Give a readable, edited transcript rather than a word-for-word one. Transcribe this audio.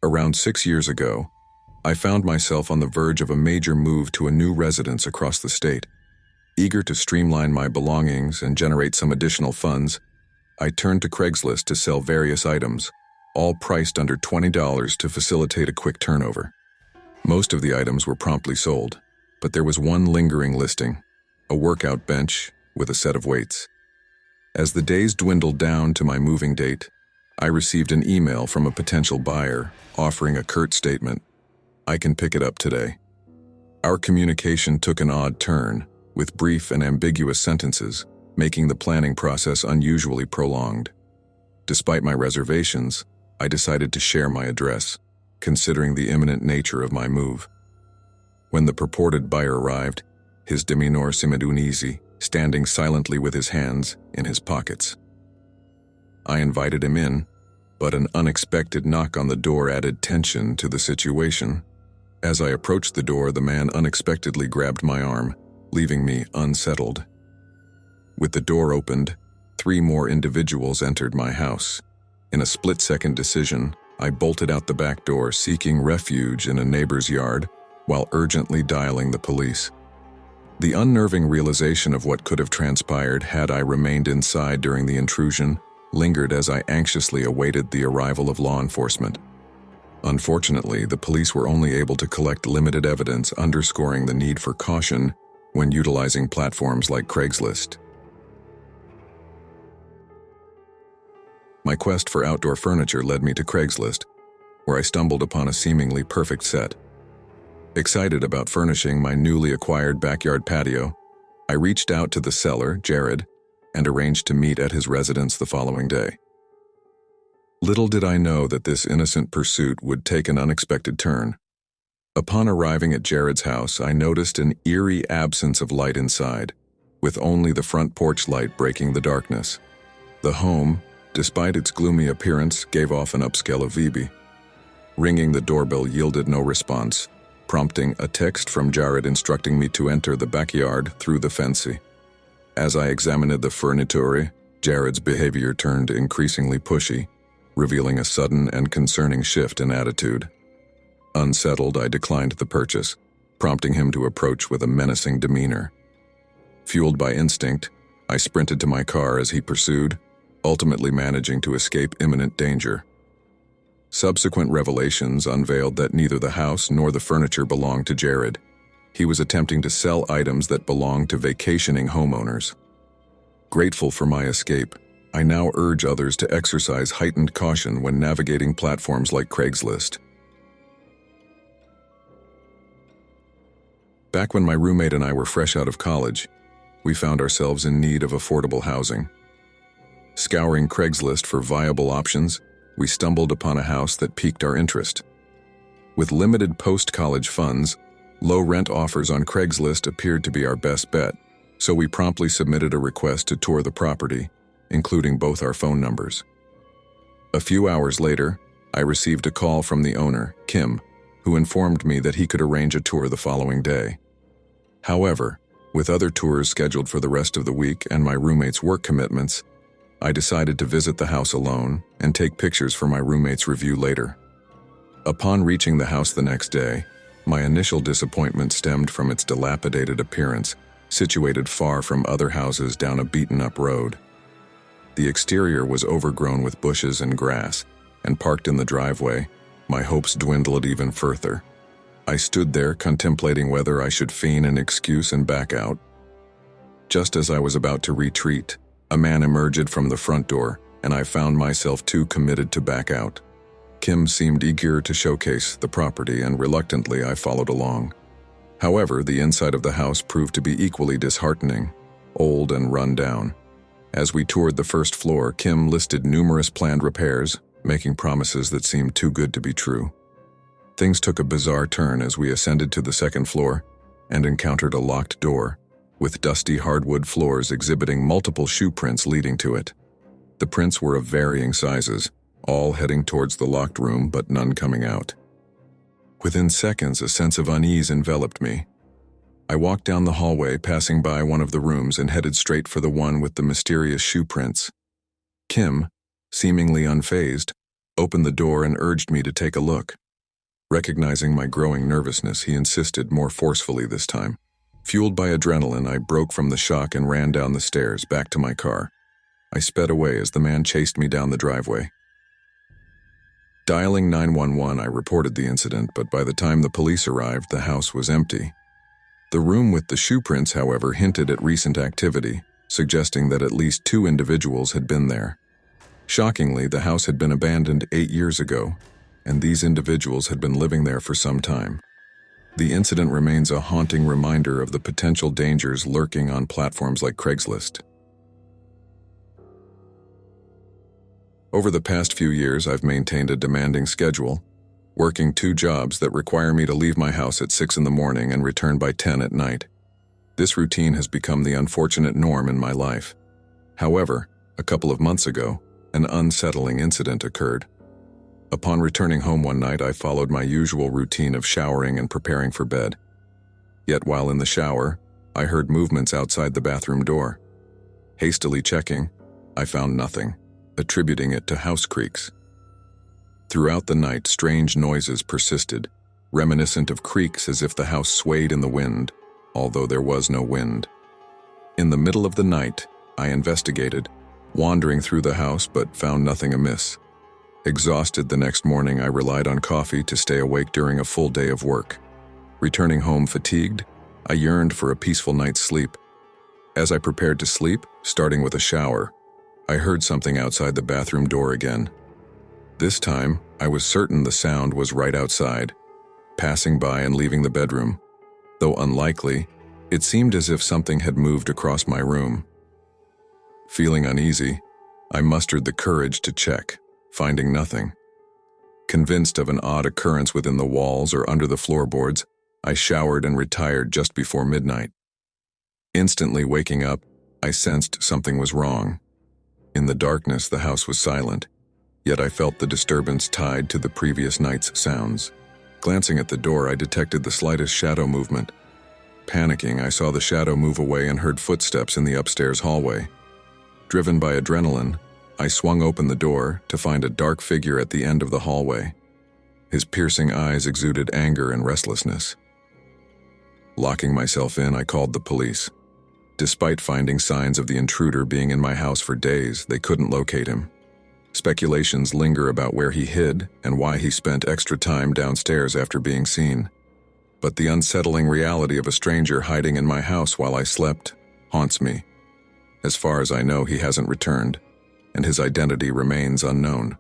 Around 6 years ago, I found myself on the verge of a major move to a new residence across the state. Eager to streamline my belongings and generate some additional funds, I turned to Craigslist to sell various items, all priced under $20 to facilitate a quick turnover. Most of the items were promptly sold, but there was one lingering listing, a workout bench with a set of weights. As the days dwindled down to my moving date, I received an email from a potential buyer offering a curt statement, "I can pick it up today." Our communication took an odd turn, with brief and ambiguous sentences, making the planning process unusually prolonged. Despite my reservations, I decided to share my address, considering the imminent nature of my move. When the purported buyer arrived, his demeanor seemed uneasy, standing silently with his hands in his pockets. I invited him in, but an unexpected knock on the door added tension to the situation. As I approached the door, the man unexpectedly grabbed my arm, leaving me unsettled. With the door opened, 3 more individuals entered my house. In a split-second decision, I bolted out the back door, seeking refuge in a neighbor's yard, while urgently dialing the police. The unnerving realization of what could have transpired had I remained inside during the intrusion lingered as I anxiously awaited the arrival of law enforcement. Unfortunately, the police were only able to collect limited evidence, underscoring the need for caution when utilizing platforms like Craigslist. My quest for outdoor furniture led me to Craigslist, where I stumbled upon a seemingly perfect set. Excited about furnishing my newly acquired backyard patio, I reached out to the seller, Jared, and arranged to meet at his residence the following day. Little did I know that this innocent pursuit would take an unexpected turn. Upon arriving at Jared's house, I noticed an eerie absence of light inside, with only the front porch light breaking the darkness. The home, despite its gloomy appearance, gave off an upscale of Vibe. Ringing the doorbell yielded no response, prompting a text from Jared instructing me to enter the backyard through the fence. As I examined the furniture, Jared's behavior turned increasingly pushy, revealing a sudden and concerning shift in attitude. Unsettled, I declined the purchase, prompting him to approach with a menacing demeanor. Fueled by instinct, I sprinted to my car as he pursued, ultimately managing to escape imminent danger. Subsequent revelations unveiled that neither the house nor the furniture belonged to Jared. He was attempting to sell items that belonged to vacationing homeowners. Grateful for my escape, I now urge others to exercise heightened caution when navigating platforms like Craigslist. Back when my roommate and I were fresh out of college, we found ourselves in need of affordable housing. Scouring Craigslist for viable options, we stumbled upon a house that piqued our interest. With limited post-college funds, low rent offers on Craigslist appeared to be our best bet, so we promptly submitted a request to tour the property, including both our phone numbers. A few hours later, I received a call from the owner, Kim, who informed me that he could arrange a tour the following day. However, with other tours scheduled for the rest of the week and my roommate's work commitments, I decided to visit the house alone and take pictures for my roommate's review later. Upon reaching the house the next day, my initial disappointment stemmed from its dilapidated appearance, situated far from other houses down a beaten-up road. The exterior was overgrown with bushes and grass, and parked in the driveway, my hopes dwindled even further. I stood there contemplating whether I should feign an excuse and back out. Just as I was about to retreat, a man emerged from the front door, and I found myself too committed to back out. Kim seemed eager to showcase the property, and reluctantly I followed along. However, the inside of the house proved to be equally disheartening, old and run down. As we toured the first floor, Kim listed numerous planned repairs, making promises that seemed too good to be true. Things took a bizarre turn as we ascended to the second floor and encountered a locked door, with dusty hardwood floors exhibiting multiple shoe prints leading to it. The prints were of varying sizes, all heading towards the locked room but none coming out. Within seconds, a sense of unease enveloped me. I walked down the hallway, passing by one of the rooms, and headed straight for the one with the mysterious shoe prints. Kim, seemingly unfazed, opened the door and urged me to take a look. Recognizing my growing nervousness, he insisted more forcefully this time. Fueled by adrenaline, I broke from the shock and ran down the stairs, back to my car. I sped away as the man chased me down the driveway. Dialing 911, I reported the incident, but by the time the police arrived, the house was empty. The room with the shoe prints, however, hinted at recent activity, suggesting that at least 2 individuals had been there. Shockingly, the house had been abandoned 8 years ago, and these individuals had been living there for some time. The incident remains a haunting reminder of the potential dangers lurking on platforms like Craigslist. Over the past few years, I've maintained a demanding schedule, working 2 jobs that require me to leave my house at 6 in the morning and return by 10 at night. This routine has become the unfortunate norm in my life. However, a couple of months ago, an unsettling incident occurred. Upon returning home one night, I followed my usual routine of showering and preparing for bed. Yet while in the shower, I heard movements outside the bathroom door. Hastily checking, I found nothing, attributing it to house creaks. Throughout the night, strange noises persisted, reminiscent of creaks as if the house swayed in the wind, although there was no wind. In the middle of the night, I investigated, wandering through the house but found nothing amiss. Exhausted the next morning, I relied on coffee to stay awake during a full day of work. Returning home fatigued, I yearned for a peaceful night's sleep. As I prepared to sleep, starting with a shower, I heard something outside the bathroom door again. This time, I was certain the sound was right outside, passing by and leaving the bedroom. Though unlikely, it seemed as if something had moved across my room. Feeling uneasy, I mustered the courage to check, finding nothing. Convinced of an odd occurrence within the walls or under the floorboards, I showered and retired just before midnight. Instantly waking up, I sensed something was wrong. In the darkness, the house was silent, yet I felt the disturbance tied to the previous night's sounds. Glancing at the door, I detected the slightest shadow movement. Panicking, I saw the shadow move away and heard footsteps in the upstairs hallway. Driven by adrenaline, I swung open the door to find a dark figure at the end of the hallway. His piercing eyes exuded anger and restlessness. Locking myself in, I called the police. Despite finding signs of the intruder being in my house for days, they couldn't locate him. Speculations linger about where he hid and why he spent extra time downstairs after being seen. But the unsettling reality of a stranger hiding in my house while I slept haunts me. As far as I know, he hasn't returned, and his identity remains unknown.